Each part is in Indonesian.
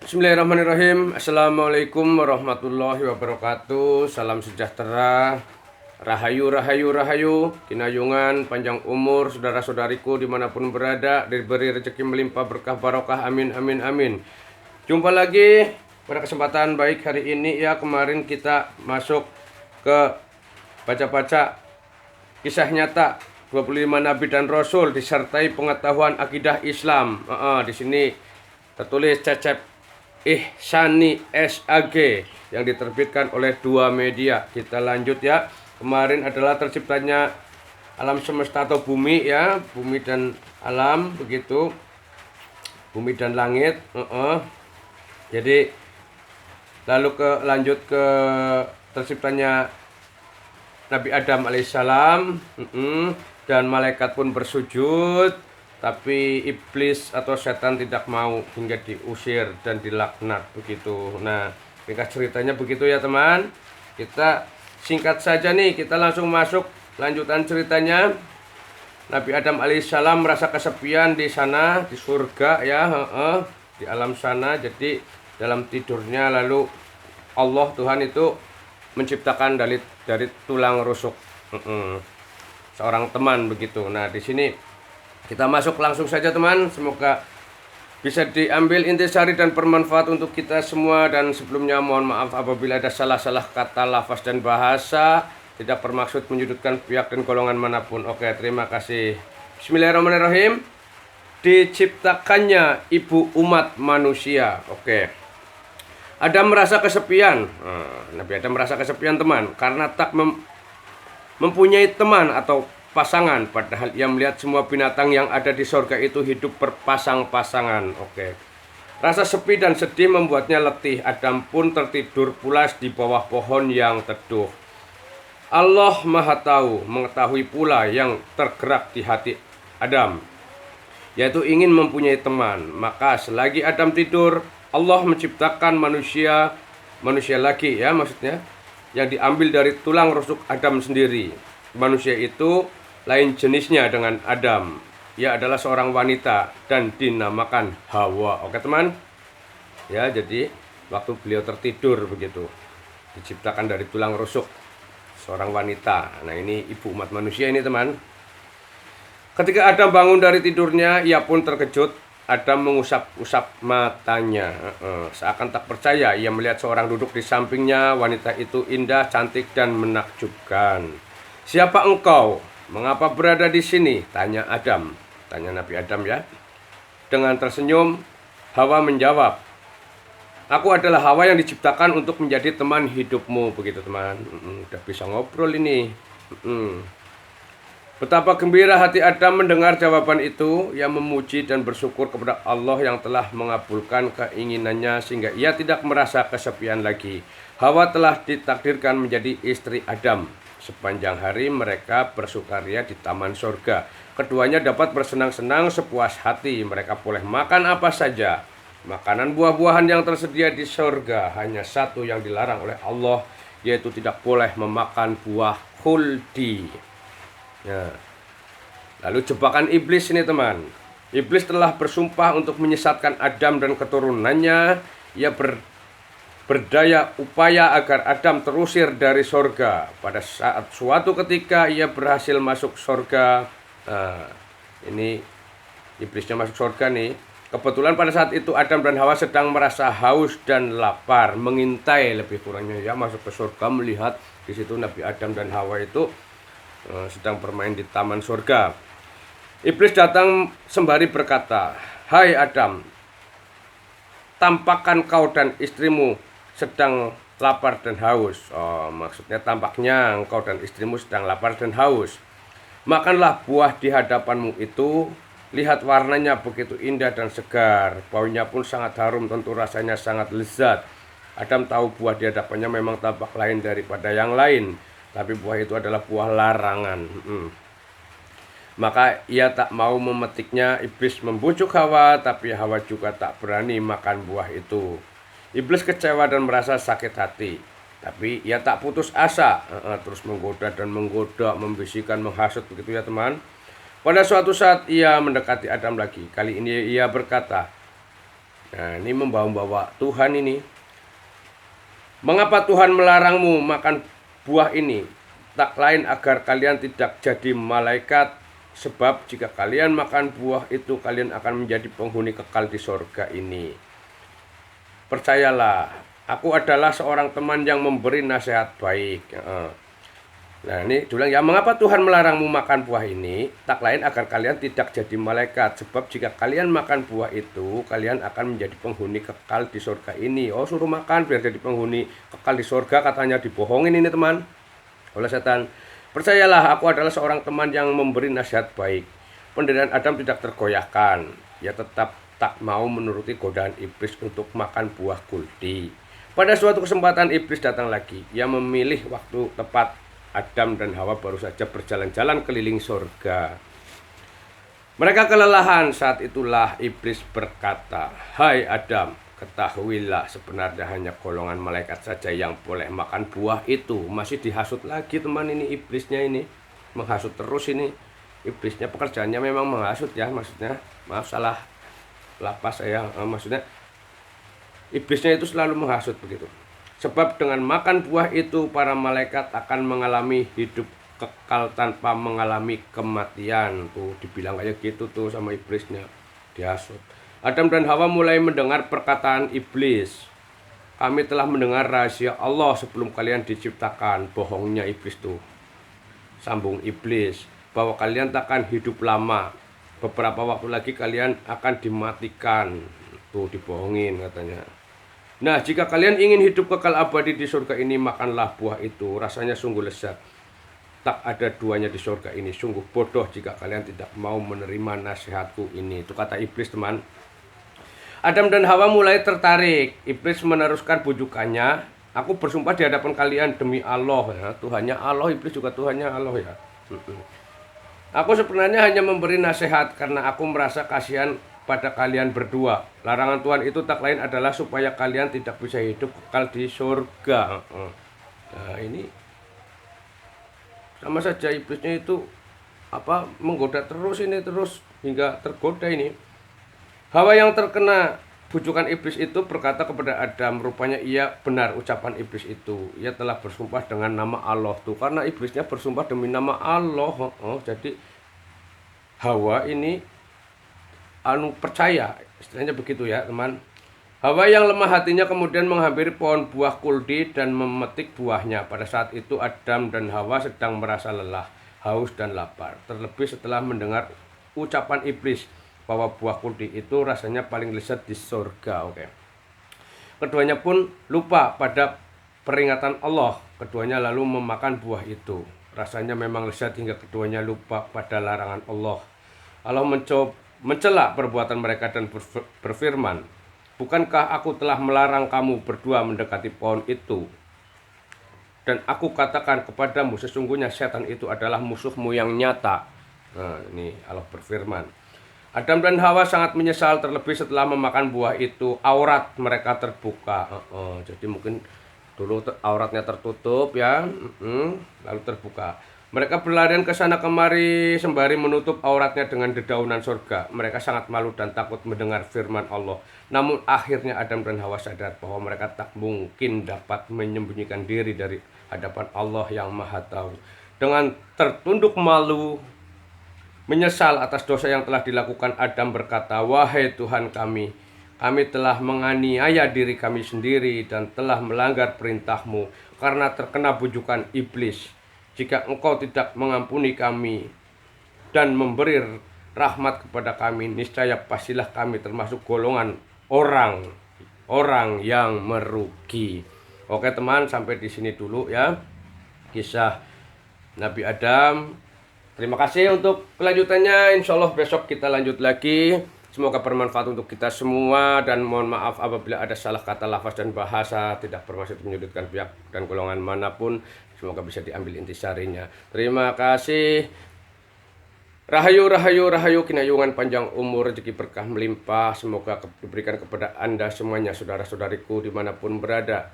Bismillahirrahmanirrahim. Assalamualaikum warahmatullahi wabarakatuh. Salam sejahtera. Rahayu, rahayu, rahayu. Kinayungan, panjang umur, saudara-saudariku dimanapun berada, diberi rezeki melimpah berkah barokah. Amin, amin, amin. Jumpa lagi pada kesempatan baik hari ini ya. Kemarin kita masuk ke baca-baca kisah nyata 25 Nabi dan Rasul disertai pengetahuan akidah Islam. Di sini tertulis Cecep Ihsani SAG yang diterbitkan oleh dua media. Kita lanjut ya. Kemarin adalah terciptanya alam semesta atau bumi ya, bumi dan alam begitu, bumi dan langit. Jadi lalu lanjut ke terciptanya Nabi Adam alaihissalam, dan malaikat pun bersujud. Tapi iblis atau setan tidak mau hingga diusir dan dilaknat begitu. Nah, ringkas ceritanya begitu ya teman. Kita singkat saja nih, kita langsung masuk lanjutan ceritanya. Nabi Adam alaihissalam merasa kesepian di sana, di surga ya, di alam sana. Jadi dalam tidurnya lalu Allah Tuhan itu menciptakan dari tulang rusuk seorang teman begitu. Nah, di sini kita masuk langsung saja teman, semoga bisa diambil intisari dan bermanfaat untuk kita semua. Dan sebelumnya mohon maaf apabila ada salah-salah kata, lafaz dan bahasa, tidak bermaksud menyudutkan pihak dan golongan manapun. Oke, terima kasih. Bismillahirrahmanirrahim. Diciptakannya ibu umat manusia. Oke. Adam merasa kesepian. Nabi Adam merasa kesepian teman, karena tak mempunyai teman atau pasangan, padahal ia melihat semua binatang yang ada di surga itu hidup berpasang-pasangan. Oke. Rasa sepi dan sedih membuatnya letih. Adam pun tertidur pulas di bawah pohon yang teduh. Allah Maha Tahu mengetahui pula yang tergerak di hati Adam, yaitu ingin mempunyai teman. Maka selagi Adam tidur, Allah menciptakan manusia lagi ya, maksudnya yang diambil dari tulang rusuk Adam sendiri. Manusia itu lain jenisnya dengan Adam. Ia adalah seorang wanita dan dinamakan Hawa. Oke teman. Ya, jadi waktu beliau tertidur begitu, diciptakan dari tulang rusuk seorang wanita. Nah, ini ibu umat manusia ini teman. Ketika Adam bangun dari tidurnya, ia pun terkejut. Adam mengusap-usap matanya. Seakan tak percaya, ia melihat seorang duduk di sampingnya. Wanita itu indah, cantik dan menakjubkan. "Siapa engkau? Mengapa berada di sini?" tanya Adam. Tanya Nabi Adam ya. Dengan tersenyum, Hawa menjawab, "Aku adalah Hawa yang diciptakan untuk menjadi teman hidupmu." Begitu teman. Udah bisa ngobrol ini. Betapa gembira hati Adam mendengar jawaban itu. Ia memuji dan bersyukur kepada Allah yang telah mengabulkan keinginannya sehingga ia tidak merasa kesepian lagi. Hawa telah ditakdirkan menjadi istri Adam. Sepanjang hari mereka bersukaria di taman surga. Keduanya dapat bersenang-senang sepuas hati. Mereka boleh makan apa saja. Makanan buah-buahan yang tersedia di surga. Hanya satu yang dilarang oleh Allah, yaitu tidak boleh memakan buah khuldi. Ya. Lalu jebakan iblis ini teman. Iblis telah bersumpah untuk menyesatkan Adam dan keturunannya. Ia berdaya upaya agar Adam terusir dari sorga. Pada saat suatu ketika ia berhasil masuk sorga. Ini iblisnya masuk sorga nih. Kebetulan pada saat itu Adam dan Hawa sedang merasa haus dan lapar, mengintai lebih kurangnya ya masuk ke sorga, melihat di situ Nabi Adam dan Hawa itu sedang bermain di taman sorga. Iblis datang sembari berkata, "Hai Adam, tampakkan kau dan istrimu sedang lapar dan haus." Maksudnya tampaknya engkau dan istrimu sedang lapar dan haus. "Makanlah buah di hadapanmu itu. Lihat warnanya begitu indah dan segar. Baunya pun sangat harum, tentu rasanya sangat lezat." Adam tahu buah di hadapannya memang tampak lain daripada yang lain, tapi buah itu adalah buah larangan. Maka ia tak mau memetiknya. Iblis membujuk Hawa, tapi Hawa juga tak berani makan buah itu. Iblis kecewa dan merasa sakit hati, tapi ia tak putus asa, terus menggoda dan menggoda, membisikkan, menghasut begitu ya teman. Pada suatu saat ia mendekati Adam lagi. Kali ini ia berkata, Nah, ini membawa-bawa Tuhan ini. Mengapa Tuhan melarangmu makan buah ini? Tak lain agar kalian tidak jadi malaikat. Sebab jika kalian makan buah itu, kalian akan menjadi penghuni kekal di sorga ini. Percayalah, aku adalah seorang teman yang memberi nasihat baik. Nah, ini bilang ya, mengapa Tuhan melarangmu makan buah ini? Tak lain agar kalian tidak jadi malaikat. Sebab jika kalian makan buah itu, kalian akan menjadi penghuni kekal di surga ini. Oh, suruh makan biar jadi penghuni kekal di surga, katanya dibohongin ini teman oleh setan. Percayalah, aku adalah seorang teman yang memberi nasihat baik. Pendirian Adam tidak tergoyahkan. Ia tetap tak mau menuruti godaan iblis untuk makan buah kuldi. Pada suatu kesempatan iblis datang lagi. Ia memilih waktu tepat. Adam dan Hawa baru saja berjalan-jalan keliling surga. Mereka kelelahan. Saat itulah iblis berkata, "Hai Adam, ketahuilah sebenarnya hanya golongan malaikat saja yang boleh makan buah itu." Masih dihasut lagi teman ini, iblisnya ini menghasut terus ini. Iblisnya pekerjaannya memang menghasut ya, maksudnya. Maaf, salah lapas saya, maksudnya iblisnya itu selalu menghasut begitu. Sebab dengan makan buah itu para malaikat akan mengalami hidup kekal tanpa mengalami kematian. Tuh dibilang kayak gitu tuh sama iblisnya, dihasut. Adam dan Hawa mulai mendengar perkataan iblis. Kami telah mendengar rahasia Allah sebelum kalian diciptakan. Bohongnya iblis tuh. Sambung iblis, bahwa kalian takkan hidup lama. Beberapa waktu lagi kalian akan dimatikan. Tuh dibohongin katanya. Nah, jika kalian ingin hidup kekal abadi di surga ini, makanlah buah itu. Rasanya sungguh lezat. Tak ada duanya di surga ini. Sungguh bodoh jika kalian tidak mau menerima nasihatku ini. Itu kata iblis teman. Adam dan Hawa mulai tertarik. Iblis meneruskan bujukannya. Aku bersumpah di hadapan kalian demi Allah ya. Tuhannya Allah, iblis juga Tuhannya Allah ya. Aku sebenarnya hanya memberi nasihat karena aku merasa kasihan pada kalian berdua. Larangan Tuhan itu tak lain adalah supaya kalian tidak bisa hidup kekal di surga. Nah, ini sama saja iblisnya itu menggoda terus ini, terus hingga tergoda ini. Hawa yang terkena bujukan iblis itu berkata kepada Adam, rupanya ia benar ucapan iblis itu. Ia telah bersumpah dengan nama Allah tuh, karena iblisnya bersumpah demi nama Allah. Jadi Hawa ini percaya, istilahnya begitu ya teman. Hawa yang lemah hatinya kemudian menghampiri pohon buah kuldi dan memetik buahnya. Pada saat itu Adam dan Hawa sedang merasa lelah, haus dan lapar. Terlebih setelah mendengar ucapan iblis bahwa buah kuldi itu rasanya paling lezat di surga. Keduanya pun lupa pada peringatan Allah. Keduanya lalu memakan buah itu. Rasanya memang lezat hingga keduanya lupa pada larangan Allah. Allah mencela perbuatan mereka dan berfirman, bukankah aku telah melarang kamu berdua mendekati pohon itu? Dan aku katakan kepadamu, sesungguhnya setan itu adalah musuhmu yang nyata. Nah, ini Allah berfirman. Adam dan Hawa sangat menyesal, terlebih setelah memakan buah itu aurat mereka terbuka. Jadi mungkin dulu auratnya tertutup ya, lalu terbuka. Mereka berlarian ke sana kemari sembari menutup auratnya dengan dedaunan surga. Mereka sangat malu dan takut mendengar firman Allah. Namun akhirnya Adam dan Hawa sadar bahwa mereka tak mungkin dapat menyembunyikan diri dari hadapan Allah yang Maha Tahu. Dengan tertunduk malu, menyesal atas dosa yang telah dilakukan, Adam berkata, wahai Tuhan kami telah menganiaya diri kami sendiri dan telah melanggar perintah-Mu karena terkena bujukan iblis. Jika Engkau tidak mengampuni kami dan memberi rahmat kepada kami, niscaya pastilah kami termasuk golongan orang yang merugi. Oke teman, sampai di sini dulu ya kisah Nabi Adam. Terima kasih untuk kelanjutannya. Insya Allah besok kita lanjut lagi. Semoga bermanfaat untuk kita semua, dan mohon maaf apabila ada salah kata, lafaz dan bahasa tidak bermaksud menyudutkan pihak dan golongan manapun. Semoga bisa diambil intisarinya. Terima kasih. Rahayu, rahayu, rahayu, kinayungan panjang umur, rezeki berkah melimpah. Semoga diberikan kepada Anda semuanya, saudara-saudariku dimanapun berada.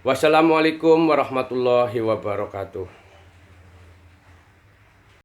Wassalamualaikum warahmatullahi wabarakatuh.